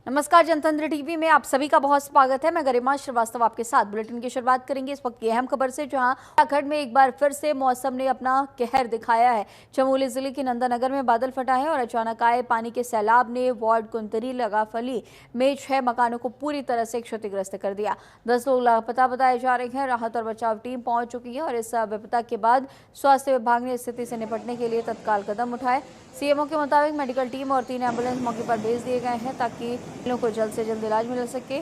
नमस्कार, जनतंत्र टीवी में आप सभी का बहुत स्वागत है। मैं गरिमा श्रीवास्तव आपके साथ बुलेटिन की शुरुआत करेंगे इस वक्त की अहम खबर से, जहां उत्तराखंड में एक बार फिर से मौसम ने अपना कहर दिखाया है। चमोली जिले के नंदानगर में बादल फटा है और अचानक आए पानी के सैलाब ने वार्ड कुंतरी लगाफली में 6 मकानों को पूरी तरह से क्षतिग्रस्त कर दिया। 10 लोग लापता बताए जा रहे हैं। राहत और बचाव टीम पहुंच चुकी है और इस विपदा के बाद स्वास्थ्य विभाग ने स्थिति से निपटने के लिए तत्काल कदम उठाए। सीएमओ के मुताबिक मेडिकल टीम और 3 एम्बुलेंस मौके पर भेज दिए गए हैं ताकि लोगों को जल्द से जल्द इलाज मिल सके।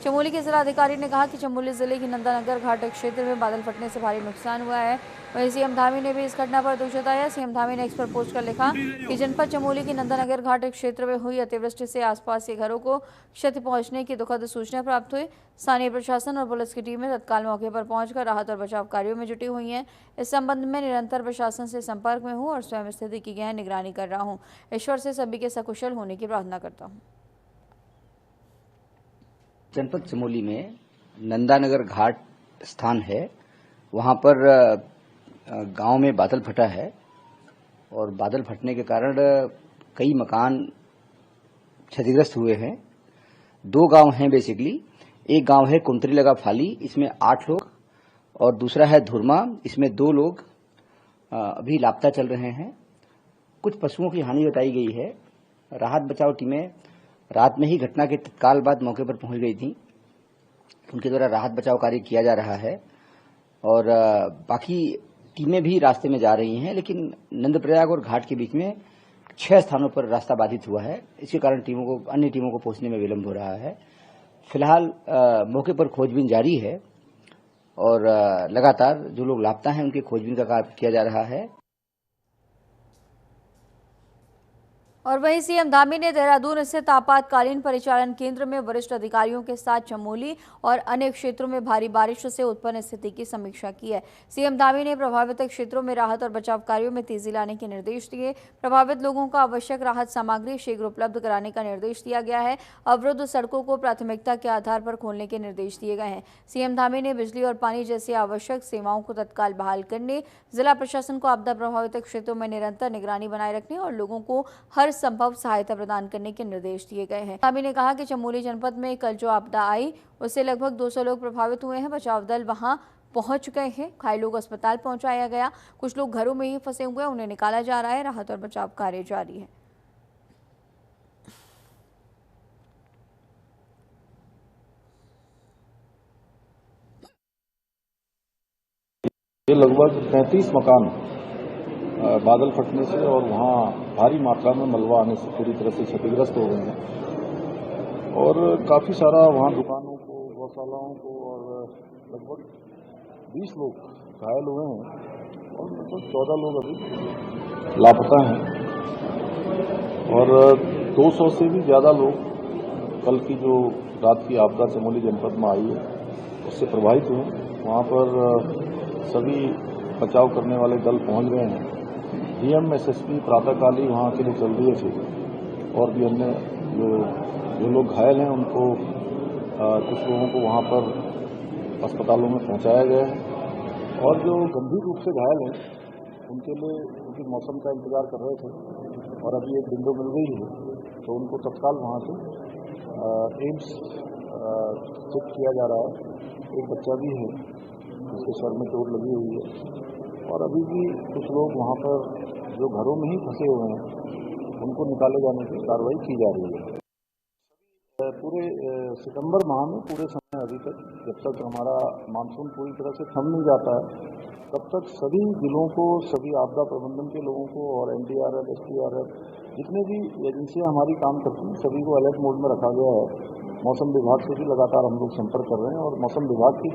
चमोली के जिलाधिकारी ने कहा कि चमोली जिले की नंदानगर घाट क्षेत्र में बादल फटने से भारी नुकसान हुआ है। वहीं सीएम धामी ने भी इस घटना पर दुख जताया। सीएम धामी ने एक्स पर पोस्ट कर लिखा कि जनपद चमोली की नंदानगर घाट क्षेत्र में हुई अतिवृष्टि से आसपास के घरों को क्षति पहुंचने की दुखद सूचना प्राप्त हुई। स्थानीय प्रशासन और पुलिस की टीमें तत्काल मौके पर पहुंचकर राहत और बचाव कार्यों में जुटी हुई हैं। इस संबंध में निरंतर प्रशासन से संपर्क में हूं और स्वयं स्थिति की गहन निगरानी कर रहा हूं। ईश्वर से सभी के सकुशल होने की प्रार्थना करता हूं। जनपद चमोली में नंदानगर घाट स्थान है, वहां पर गांव में बादल फटा है और बादल फटने के कारण कई मकान क्षतिग्रस्त हुए हैं। 2 गांव हैं बेसिकली। एक गांव है कुंतरी लगा फाली, इसमें 8 लोग, और दूसरा है धुरमा, इसमें 2 लोग अभी लापता चल रहे हैं। कुछ पशुओं की हानि बताई गई है। राहत बचाव टीमें रात में ही घटना के तत्काल बाद मौके पर पहुंच गई थी। उनके द्वारा राहत बचाव कार्य किया जा रहा है और बाकी टीमें भी रास्ते में जा रही हैं, लेकिन नंदप्रयाग और घाट के बीच में 6 स्थानों पर रास्ता बाधित हुआ है। इसके कारण अन्य टीमों को पहुंचने में विलंब हो रहा है। फिलहाल मौके पर खोजबीन जारी है और लगातार जो लोग लापता हैं उनके खोजबीन का कार्य किया जा रहा है। और वहीं सीएम धामी ने देहरादून स्थित आपातकालीन परिचालन केंद्र में वरिष्ठ अधिकारियों के साथ चमोली और अन्य क्षेत्रों में भारी बारिश से उत्पन्न स्थिति की समीक्षा की है। सीएम धामी ने प्रभावित क्षेत्रों में राहत और बचाव कार्यों में तेजी लाने के निर्देश दिए। प्रभावित लोगों को आवश्यक राहत सामग्री शीघ्र उपलब्ध कराने का निर्देश दिया गया है। अवरुद्ध सड़कों को प्राथमिकता के आधार पर खोलने के निर्देश दिए गए हैं। सीएम धामी ने बिजली और पानी जैसी आवश्यक सेवाओं को तत्काल बहाल करने, जिला प्रशासन को आपदा प्रभावित क्षेत्रों में निरंतर निगरानी बनाए रखने और लोगों को हर संभव सहायता प्रदान करने के निर्देश दिए गए हैं। धामी ने कहा कि चमोली जनपद में कल जो आपदा आई उससे लगभग 200 लोग प्रभावित हुए हैं। बचाव दल वहां पहुंच गए हैं। घायलों को अस्पताल पहुंचाया गया। कुछ लोग घरों में ही फंसे हुए हैं, उन्हें निकाला जा रहा है। राहत और बचाव कार्य जारी है। ये लगभग 35 मकान बादल फटने से और वहाँ भारी मात्रा में मलबा आने से पूरी तरह से क्षतिग्रस्त हो गए हैं और काफ़ी सारा वहाँ दुकानों को, गौशालाओं को, और लगभग 20 लोग घायल हुए हैं और लगभग 14 लोग अभी लापता हैं और 200 से भी ज़्यादा लोग कल की जो रात की आपदा चमोली जनपद में आई है उससे प्रभावित हुए। वहाँ पर सभी बचाव करने वाले दल पहुँच गए हैं। डीएम, एसएसपी प्रातःकाल ही वहाँ के लिए चल दिए थे और भी अन्य जो लोग घायल हैं उनको कुछ लोगों को वहाँ पर अस्पतालों में पहुँचाया गया है और जो गंभीर रूप से घायल हैं उनके लिए उनकी मौसम का इंतजार कर रहे थे और अभी एक विंडो मिल गई है तो उनको तत्काल वहाँ से एम्स शिफ्ट किया जा रहा है। एक बच्चा भी है जिसके सर में चोट लगी हुई है और अभी भी कुछ लोग वहाँ पर जो घरों में ही फंसे हुए हैं उनको निकाले जाने की कार्रवाई की जा रही है। पूरे सितंबर माह में पूरे समय अभी तक जब तक हमारा मानसून पूरी तरह से थम नहीं जाता है तब तक सभी जिलों को, सभी आपदा प्रबंधन के लोगों को और एनडीआरएफ, एसडीआरएफ, जितने भी एजेंसियां हमारी काम करती हैं सभी को अलर्ट मोड में रखा गया है। मौसम विभाग से भी लगातार हम लोग संपर्क कर रहे हैं और मौसम विभाग की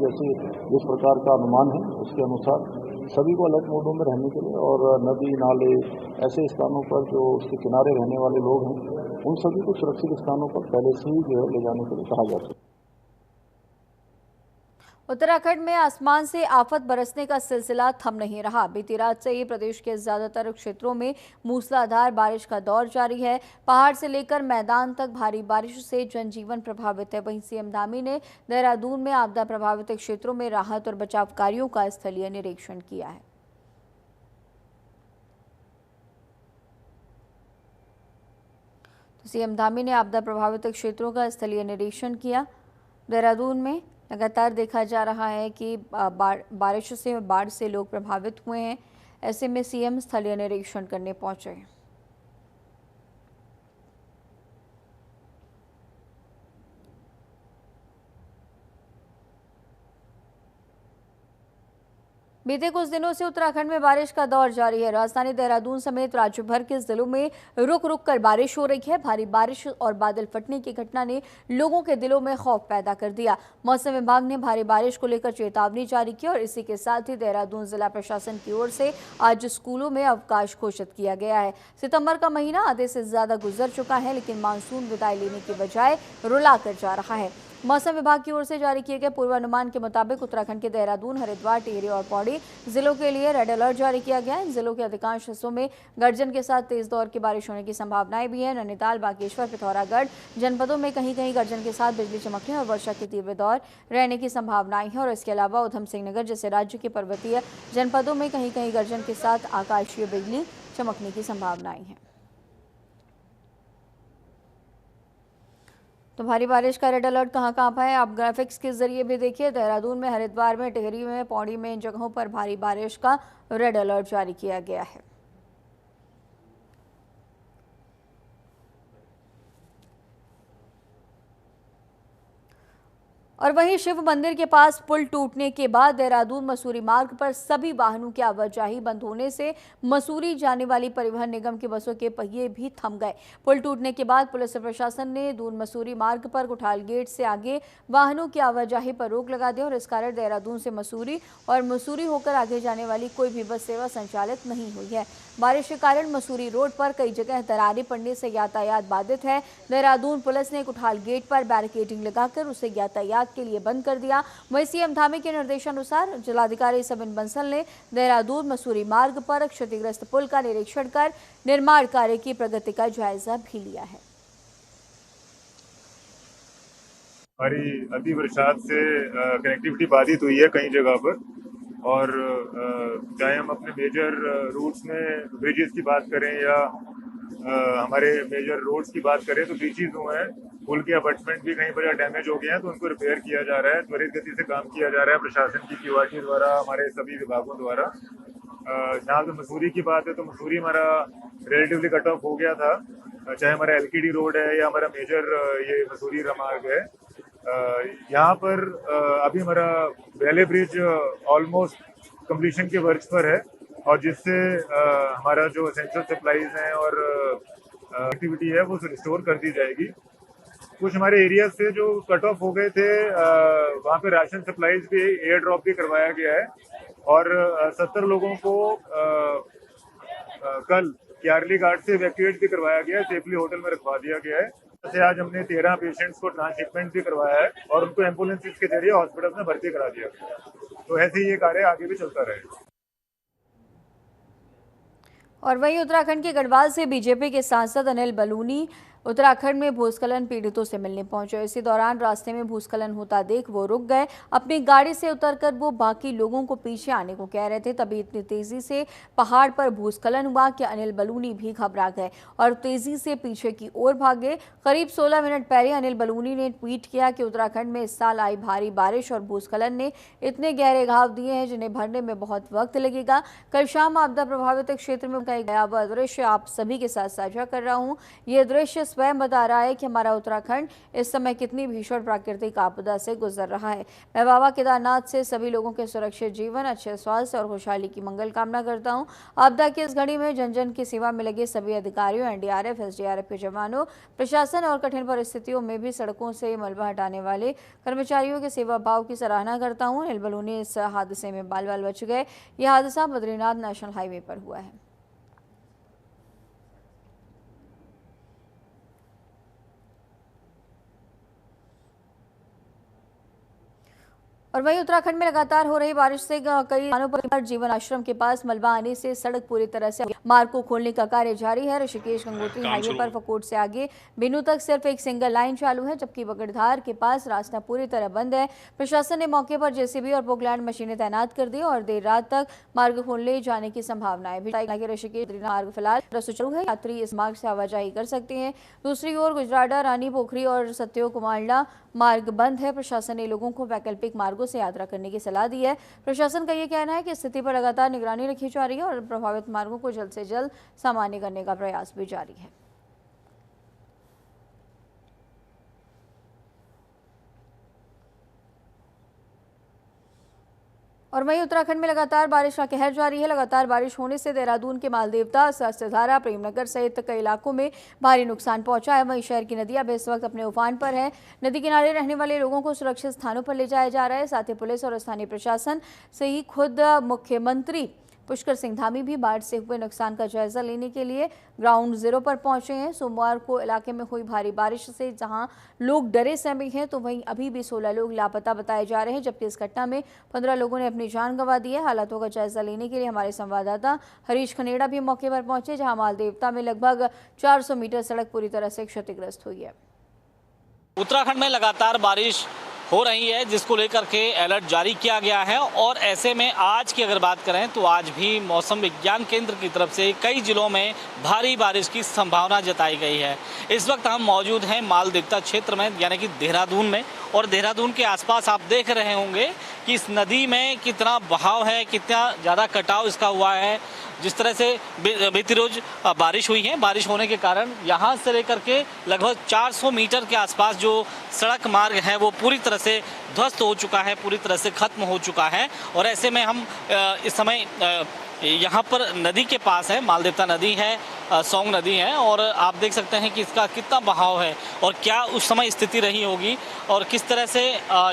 जिस प्रकार का अनुमान है उसके अनुसार सभी को अलर्ट मोडों में रहने के लिए और नदी, नाले, ऐसे स्थानों पर जो उसके किनारे रहने वाले लोग हैं उन सभी को सुरक्षित स्थानों पर पहले से ही जो है ले जाने के लिए कहा जाता है। उत्तराखंड में आसमान से आफत बरसने का सिलसिला थम नहीं रहा। बीती रात से ही प्रदेश के ज्यादातर क्षेत्रों में मूसलाधार बारिश का दौर जारी है। पहाड़ से लेकर मैदान तक भारी बारिश से जनजीवन प्रभावित है। वहीं सीएम धामी ने देहरादून में आपदा प्रभावित क्षेत्रों में राहत और बचाव कार्यों का स्थलीय निरीक्षण किया है। सीएम धामी ने आपदा प्रभावित क्षेत्रों का स्थलीय निरीक्षण किया। देहरादून में लगातार देखा जा रहा है कि बारिश से बाढ़ से लोग प्रभावित हुए हैं। ऐसे में सीएम स्थलीय निरीक्षण करने पहुंचे। बीते कुछ दिनों से उत्तराखंड में बारिश का दौर जारी है। राजधानी देहरादून समेत राज्य भर के जिलों में रुक रुक कर बारिश हो रही है। भारी बारिश और बादल फटने की घटना ने लोगों के दिलों में खौफ पैदा कर दिया। मौसम विभाग ने भारी बारिश को लेकर चेतावनी जारी की और इसी के साथ ही देहरादून जिला प्रशासन की ओर से आज स्कूलों में अवकाश घोषित किया गया है। सितंबर का महीना आधे से ज्यादा गुजर चुका है, लेकिन मानसून विदाई लेने की बजाय रुला कर जा रहा है। मौसम विभाग की ओर से जारी किए गए पूर्वानुमान के मुताबिक उत्तराखंड के देहरादून, हरिद्वार, टिहरी और पौड़ी जिलों के लिए रेड अलर्ट जारी किया गया है। इन जिलों के अधिकांश हिस्सों में गर्जन के साथ तेज दौर की बारिश होने की संभावनाएं भी है। नैनीताल, बागेश्वर, पिथौरागढ़ जनपदों में कहीं कहीं गर्जन के साथ बिजली चमकने और वर्षा के तीव्र दौर रहने की संभावनाएं हैं। और इसके अलावा उधम सिंह नगर जैसे राज्य के पर्वतीय जनपदों में कहीं कहीं गर्जन के साथ आकाशीय बिजली चमकने की संभावनाएं हैं। तो भारी बारिश का रेड अलर्ट कहां पर है, आप ग्राफिक्स के जरिए भी देखिए। देहरादून में, हरिद्वार में, टिहरी में, पौड़ी में इन जगहों पर भारी बारिश का रेड अलर्ट जारी किया गया है। और वहीं शिव मंदिर के पास पुल टूटने के बाद देहरादून मसूरी मार्ग पर सभी वाहनों की आवाजाही बंद होने से मसूरी जाने वाली परिवहन निगम की बसों के पहिए भी थम गए। पुल टूटने के बाद पुलिस प्रशासन ने दून मसूरी मार्ग पर गुठाल गेट से आगे वाहनों की आवाजाही पर रोक लगा दी और इस कारण देहरादून से मसूरी और मसूरी होकर आगे जाने वाली कोई भी बस सेवा संचालित नहीं हुई है। बारिश के कारण मसूरी रोड पर कई जगह दरारें पड़ने से यातायात बाधित है। देहरादून पुलिस ने गुठाल गेट पर बैरिकेडिंग लगाकर उसे यातायात के लिए बंद कर दिया। वहीं सीएम धामी के निर्देशानुसार जिलाधिकारी सबिन बंसल ने देहरादून मसूरी मार्ग पर क्षतिग्रस्त पुल का निरीक्षण कर निर्माण कार्य की प्रगति का जायजा भी लिया है। हमारी अति बरसात से कनेक्टिविटी बाधित हुई है कई जगह पर और चाहे हम अपने मेजर रूट्स में ब्रिजेस की बात करें या हमारे मेजर रोड्स की बात करें तो ब्रिजेस हुए हैं, पुल के अबटमेंट भी कहीं पर डैमेज हो गए हैं तो उनको रिपेयर किया जा रहा है। त्वरित गति से काम किया जा रहा है प्रशासन की क्यूआरटी द्वारा, हमारे सभी विभागों द्वारा। जहाँ पे मसूरी की बात है तो मसूरी हमारा रिलेटिवली कट ऑफ हो गया था, चाहे हमारा एलकेडी रोड है या हमारा मेजर ये मसूरी मार्ग है। यहाँ पर अभी हमारा वेले ब्रिज ऑलमोस्ट कंप्लीशन के वर्ज पर है और जिससे हमारा जो एसेंशियल सप्लाईज हैं और एक्टिविटी है वो रिस्टोर कर दी जाएगी। कुछ हमारे एरिया से जो कट ऑफ हो गए थे वहाँ पे राशन सप्लाईज भी एयर ड्रॉप भी करवाया गया है और 70 लोगों को कल क्यारली घाट से इवैक्यूएट भी करवाया गया है, सेफली होटल में रखवा दिया गया है। से आज हमने 13 पेशेंट्स को ट्रांसशिपमेंट भी करवाया है और उनको एम्बुलेंस के जरिए हॉस्पिटल में भर्ती करा दिया गया। तो ऐसे ही ये कार्य आगे भी चलता रहेगा। और वहीं उत्तराखंड के गढ़वाल से बीजेपी के सांसद अनिल बलूनी उत्तराखंड में भूस्खलन पीड़ितों से मिलने पहुंचे। इसी दौरान रास्ते में भूस्खलन होता देख वो रुक गए। अपनी गाड़ी से उतरकर वो बाकी लोगों को पीछे आने को कह रहे थे, तभी इतनी तेजी से पहाड़ पर भूस्खलन हुआ कि अनिल बलूनी भी घबरा गए और तेजी से पीछे की ओर भागे। करीब 16 मिनट पहले अनिल बलूनी ने ट्वीट किया कि उत्तराखंड में इस साल आई भारी बारिश और भूस्खलन ने इतने गहरे घाव दिए हैं जिन्हें भरने में बहुत वक्त लगेगा। कल शाम आपदा प्रभावित क्षेत्र में कई भयावह दृश्य आप सभी के साथ साझा कर रहा हूँ। ये दृश्य स्वयं बता रहा है कि हमारा उत्तराखंड इस समय कितनी भीषण प्राकृतिक आपदा से गुजर रहा है। मैं बाबा केदारनाथ से सभी लोगों के सुरक्षित जीवन, अच्छे स्वास्थ्य और खुशहाली की मंगल कामना करता हूं। आपदा की इस घड़ी में जन जन की सेवा में लगे सभी अधिकारियों, एनडीआरएफ, एसडीआरएफ के जवानों, प्रशासन और कठिन परिस्थितियों में भी सड़कों से मलबा हटाने वाले कर्मचारियों के सेवा भाव की सराहना करता हूँ। अनिल बलूनी इस हादसे में बाल बाल बच गए। यह हादसा बद्रीनाथ नेशनल हाईवे पर हुआ है। और वहीं उत्तराखंड में लगातार हो रही बारिश से कई स्थानों पर जीवन आश्रम के पास मलबा आने से सड़क पूरी तरह से मार्ग को खोलने का कार्य जारी है। ऋषिकेश गंगोत्री हाईवे पर फकोट से आगे बिनू तक सिर्फ एक सिंगल लाइन चालू है, जबकि बगड़धार के पास रास्ता पूरी तरह बंद है। प्रशासन ने मौके पर जेसीबी और पोकलैंड मशीनें तैनात कर दी और देर रात तक मार्ग खोलने जाने की संभावना है। ऋषिकेश मार्ग फिलहाल सुचारू है, यात्री इस मार्ग से आवाजाही कर सकते हैं। दूसरी ओर गुजराडा, रानी पोखरी और सत्यो कुमारला मार्ग बंद है। प्रशासन ने लोगों को वैकल्पिक मार्गों से यात्रा करने की सलाह दी है। प्रशासन का यह कहना है कि स्थिति पर लगातार निगरानी रखी जा रही है और प्रभावित मार्गों को जल्द से जल्द सामान्य करने का प्रयास भी जारी है। और वहीं उत्तराखंड में लगातार बारिश का कहर जारी है। लगातार बारिश होने से देहरादून के मालदेवता, सहस्त्रधारा, प्रेमनगर सहित कई इलाकों में भारी नुकसान पहुंचा है। वहीं शहर की नदियां भी इस वक्त अपने उफान पर है। नदी किनारे रहने वाले लोगों को सुरक्षित स्थानों पर ले जाया जा रहा है। साथ ही पुलिस और स्थानीय प्रशासन से ही खुद मुख्यमंत्री पुष्कर सिंह धामी भी बाढ़ से हुए नुकसान का जायजा लेने के लिए ग्राउंड जीरो पर पहुंचे हैं। सोमवार को इलाके में हुई भारी बारिश से जहां लोग डरे सहमे हैं, तो वहीं अभी भी 16 लोग लापता बताए जा रहे हैं, जबकि इस घटना में 15 लोगों ने अपनी जान गंवा दी है। हालातों का जायजा लेने के लिए हमारे संवाददाता हरीश खनेड़ा भी मौके पर पहुंचे, जहाँ मालदेवता में लगभग 400 मीटर सड़क पूरी तरह से क्षतिग्रस्त हुई है। उत्तराखंड में लगातार बारिश हो रही है, जिसको लेकर के अलर्ट जारी किया गया है। और ऐसे में आज की अगर बात करें तो आज भी मौसम विज्ञान केंद्र की तरफ से कई जिलों में भारी बारिश की संभावना जताई गई है। इस वक्त हम मौजूद हैं मालदेवता क्षेत्र में, यानी कि देहरादून में, और देहरादून के आसपास आप देख रहे होंगे कि इस नदी में कितना बहाव है, कितना ज़्यादा कटाव इसका हुआ है। जिस तरह से बीती रोज बारिश हुई है, बारिश होने के कारण यहाँ से लेकर के लगभग 400 मीटर के आसपास जो सड़क मार्ग है वो पूरी तरह से ध्वस्त हो चुका है, पूरी तरह से खत्म हो चुका है। और ऐसे में हम इस समय यहाँ पर नदी के पास है, मालदेवता नदी है, सौंग नदी है, और आप देख सकते हैं कि इसका कितना बहाव है और क्या उस समय स्थिति रही होगी और किस तरह से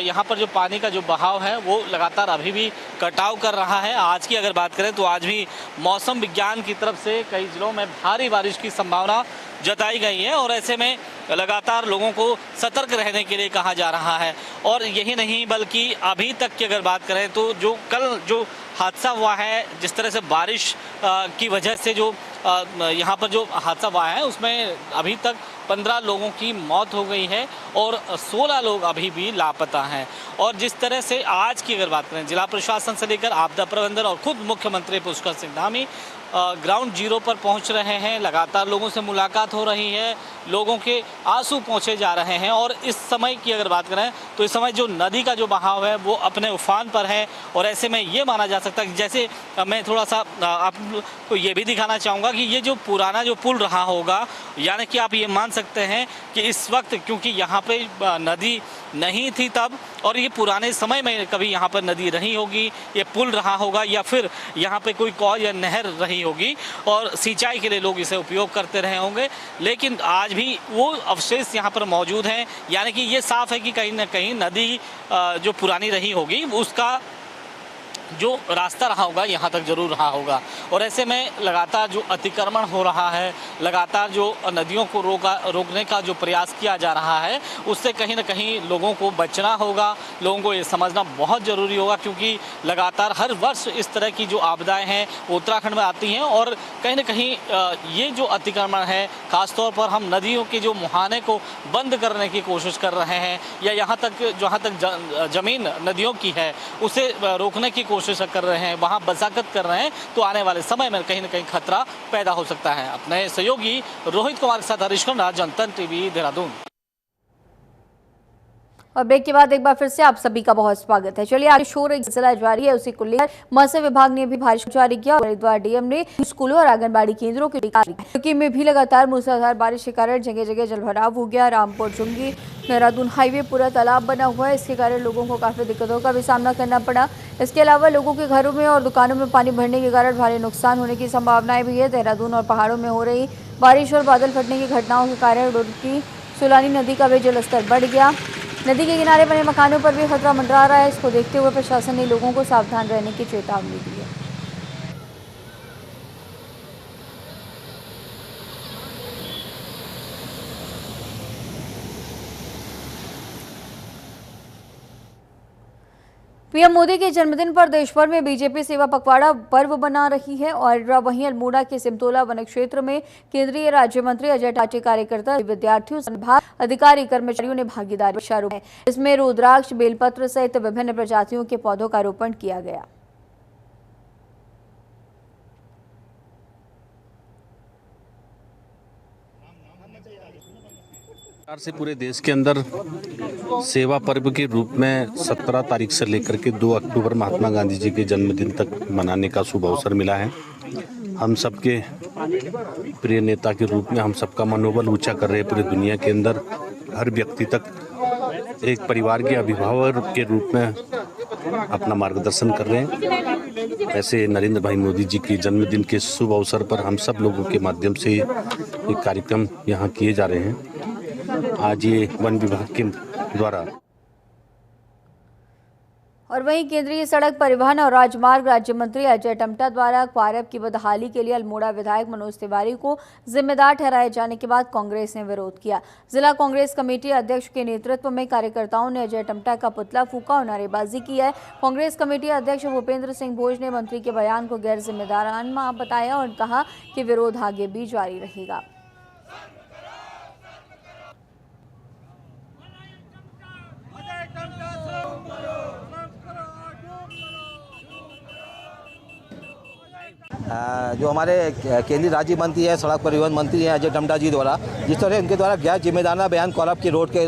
यहाँ पर जो पानी का जो बहाव है वो लगातार अभी भी कटाव कर रहा है। आज की अगर बात करें तो आज भी मौसम विज्ञान की तरफ से कई जिलों में भारी बारिश की संभावना जताई गई है और ऐसे में लगातार लोगों को सतर्क रहने के लिए कहा जा रहा है। और यही नहीं बल्कि अभी तक की अगर बात करें तो जो कल जो हादसा हुआ है, जिस तरह से बारिश की वजह से जो यहाँ पर जो हादसा हुआ है उसमें अभी तक 15 लोगों की मौत हो गई है और 16 लोग अभी भी लापता हैं। और जिस तरह से आज की अगर बात करें, जिला प्रशासन से लेकर आपदा प्रबंधन और खुद मुख्यमंत्री पुष्कर सिंह धामी ग्राउंड जीरो पर पहुंच रहे हैं। लगातार लोगों से मुलाकात हो रही है, लोगों के आंसू पहुंचे जा रहे हैं। और इस समय की अगर बात करें तो इस समय जो नदी का जो बहाव है वो अपने उफान पर है। और ऐसे में ये माना जा सकता है कि जैसे मैं थोड़ा सा आपको ये भी दिखाना चाहूँगा कि ये जो पुराना जो पुल रहा होगा, यानी कि आप ये मान सकते हैं कि इस वक्त क्योंकि यहाँ पे नदी नहीं थी तब, और ये पुराने समय में कभी यहाँ पर नदी रही होगी, ये पुल रहा होगा या फिर यहाँ पे कोई कौल या नहर रही होगी और सिंचाई के लिए लोग इसे उपयोग करते रहे होंगे। लेकिन आज भी वो अवशेष यहाँ पर मौजूद हैं, यानी कि ये साफ है कि कहीं ना कहीं नदी जो पुरानी रही होगी उसका जो रास्ता रहा होगा यहाँ तक जरूर रहा होगा। और ऐसे में लगातार जो अतिक्रमण हो रहा है, लगातार जो नदियों को रोकने का जो प्रयास किया जा रहा है, उससे कहीं ना कहीं लोगों को बचना होगा, लोगों को ये समझना बहुत ज़रूरी होगा, क्योंकि लगातार हर वर्ष इस तरह की जो आपदाएं हैं वो उत्तराखंड में आती हैं। और कहीं ना कहीं ये जो अतिक्रमण है, ख़ासतौर पर हम नदियों के जो मुहाने को बंद करने की कोशिश कर रहे हैं या यहाँ तक जहाँ तक ज़मीन नदियों की है उसे रोकने की कोशिश कर रहे हैं, वहां बसाकत कर रहे हैं, तो आने वाले समय में कहीं ना कहीं खतरा पैदा हो सकता है। अपने सहयोगी रोहित कुमार के साथ हरीश खन्ना, जनतन टीवी, देहरादून। और ब्रेक के बाद एक बार फिर से आप सभी का बहुत स्वागत है। चलिए आगे शोर एक सिलसिला जारी है, उसी को लेकर मौसम विभाग ने भी बारिश जारी किया। हरिद्वार डीएम ने स्कूलों और आंगनबाड़ी केंद्रों की में भी लगातार मूसलाधार बारिश के कारण जगह जगह जलभराव हो गया। रामपुर जुंगी देहरादून हाईवे पूरा तालाब बना हुआ है, इसके कारण लोगों को काफी दिक्कतों का भी सामना करना पड़ा। इसके अलावा लोगों के घरों में और दुकानों में पानी भरने के कारण भारी नुकसान होने की संभावनाएं भी है। देहरादून और पहाड़ों में हो रही बारिश और बादल फटने की घटनाओं के कारण रुड़की सुलानी नदी का भी जलस्तर बढ़ गया। नदी के किनारे बने मकानों पर भी खतरा मंडरा रहा है। इसको देखते हुए प्रशासन ने लोगों को सावधान रहने की चेतावनी दी है। पीएम मोदी के जन्मदिन पर देश भर में बीजेपी सेवा पखवाड़ा पर्व बना रही है और वहीं अल्मोड़ा के सिमतोला वन क्षेत्र में केंद्रीय राज्य मंत्री अजय टाटी, कार्यकर्ता, विद्यार्थियों, संभाग अधिकारी, कर्मचारियों ने भागीदारी शुरू है। इसमें रुद्राक्ष, बेलपत्र सहित विभिन्न प्रजातियों के पौधों का रोपण किया गया। से पूरे देश के अंदर सेवा पर्व के रूप में 17 तारीख से लेकर के 2 अक्टूबर महात्मा गांधी जी के जन्मदिन तक मनाने का शुभ अवसर मिला है। हम सबके प्रिय नेता के रूप में हम सबका मनोबल ऊंचा कर रहे हैं। पूरी दुनिया के अंदर हर व्यक्ति तक एक परिवार के अभिभावक के रूप में अपना मार्गदर्शन कर रहे हैं। ऐसे नरेंद्र भाई मोदी जी के जन्मदिन के शुभ अवसर पर हम सब लोगों के माध्यम से एक कार्यक्रम यहाँ किए जा रहे हैं। आज ये वन विभाग के द्वारा और वहीं केंद्रीय सड़क परिवहन और राजमार्ग राज्य मंत्री अजय टम्टा द्वारा क्वारब की बदहाली के लिए अल्मोड़ा विधायक मनोज तिवारी को जिम्मेदार ठहराए जाने के बाद कांग्रेस ने विरोध किया। जिला कांग्रेस कमेटी अध्यक्ष के नेतृत्व में कार्यकर्ताओं ने अजय टम्टा का पुतला फूका और नारेबाजी की है। कांग्रेस कमेटी अध्यक्ष भूपेंद्र सिंह भोज ने मंत्री के बयान को गैर जिम्मेदाराना बताया और कहा कि विरोध आगे भी जारी रहेगा। जो हमारे केंद्रीय राज्य मंत्री है, सड़क परिवहन मंत्री हैं अजय टम्टा जी द्वारा जिस तरह उनके द्वारा गैर जिम्मेदाराना बयान क्वारब की रोड के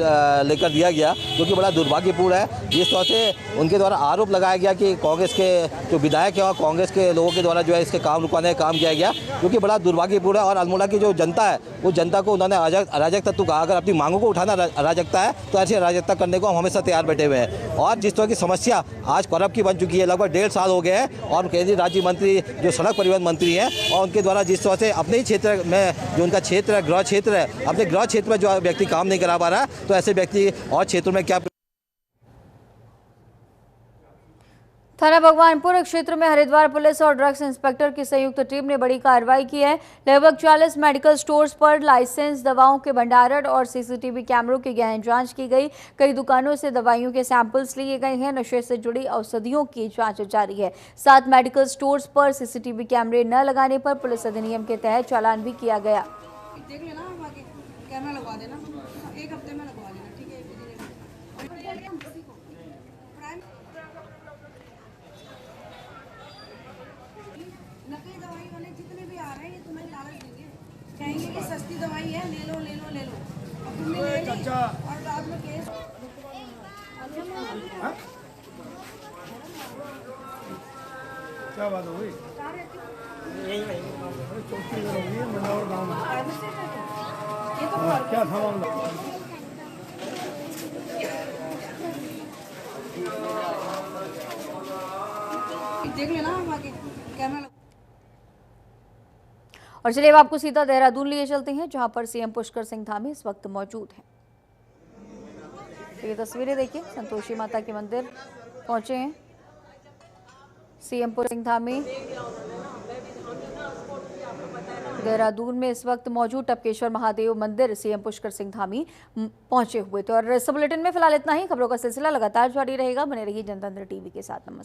लेकर दिया गया, जो कि बड़ा दुर्भाग्यपूर्ण है। जिस तरह से उनके द्वारा आरोप लगाया गया कि कांग्रेस के जो विधायक हैं और कांग्रेस के लोगों के द्वारा जो है इसके काम रुकवाने का काम किया गया, जो कि बड़ा दुर्भाग्यपूर्ण है। और अल्मोड़ा की जो जनता है वो जनता को उन्होंने अराजक तत्व कहा। अगर अपनी मांगों को उठाना अराजकता है तो ऐसी अराजकता करने को हम हमेशा तैयार बैठे हुए हैं। और जिस तरह की समस्या आज क्वारब की बन चुकी है, लगभग 1.5 साल हो गए हैं और केंद्रीय राज्य मंत्री जो सड़क परिवहन मंत्री हैं और उनके द्वारा जिस तरह से अपने ही क्षेत्र में जो उनका क्षेत्र है, गृह क्षेत्र है, अपने गृह क्षेत्र में जो व्यक्ति काम नहीं करा पा रहा है, तो ऐसे व्यक्ति और क्षेत्रों में क्या। थाना भगवानपुर क्षेत्र में हरिद्वार पुलिस और ड्रग्स इंस्पेक्टर की संयुक्त टीम ने बड़ी कार्रवाई की है। लगभग 40 मेडिकल स्टोर्स पर लाइसेंस दवाओं के भंडारण और सीसीटीवी कैमरों की गहन जांच की गई। कई दुकानों से दवाइयों के सैंपल्स लिए गए हैं। नशे से जुड़ी औषधियों की जांच जारी है। 7 मेडिकल स्टोर्स पर सीसीटीवी कैमरे न लगाने पर पुलिस अधिनियम के तहत चालान भी किया गया। देख लेना, बाकी कैमरा लगवा देना, 1 हफ्ते में लगवा देना, ठीक है। नकली दवाई वाले जितने भी आ रहे हैं ये तुम्हें लालच देंगे, कहेंगे कि सस्ती दवाई है, ले लो ले लो ले लो। अब तुमने ले ली और बाद में केस। क्या बात हो गई? क्या सामान देख लेना, बाकी कैमरा। और चलिए अब आपको सीधा देहरादून लिए चलते हैं, जहां पर सीएम पुष्कर सिंह धामी इस वक्त मौजूद हैं। तो ये तस्वीरें देखिए, संतोषी माता के मंदिर पहुंचे हैं सीएम पुष्कर सिंह धामी। देहरादून में इस वक्त मौजूद टपकेश्वर महादेव मंदिर सीएम पुष्कर सिंह धामी पहुंचे हुए थे। और इस बुलेटिन में फिलहाल इतना ही। खबरों का सिलसिला लगातार जारी रहेगा। बने रहिए जनतंत्र टीवी के साथ। नमस्कार।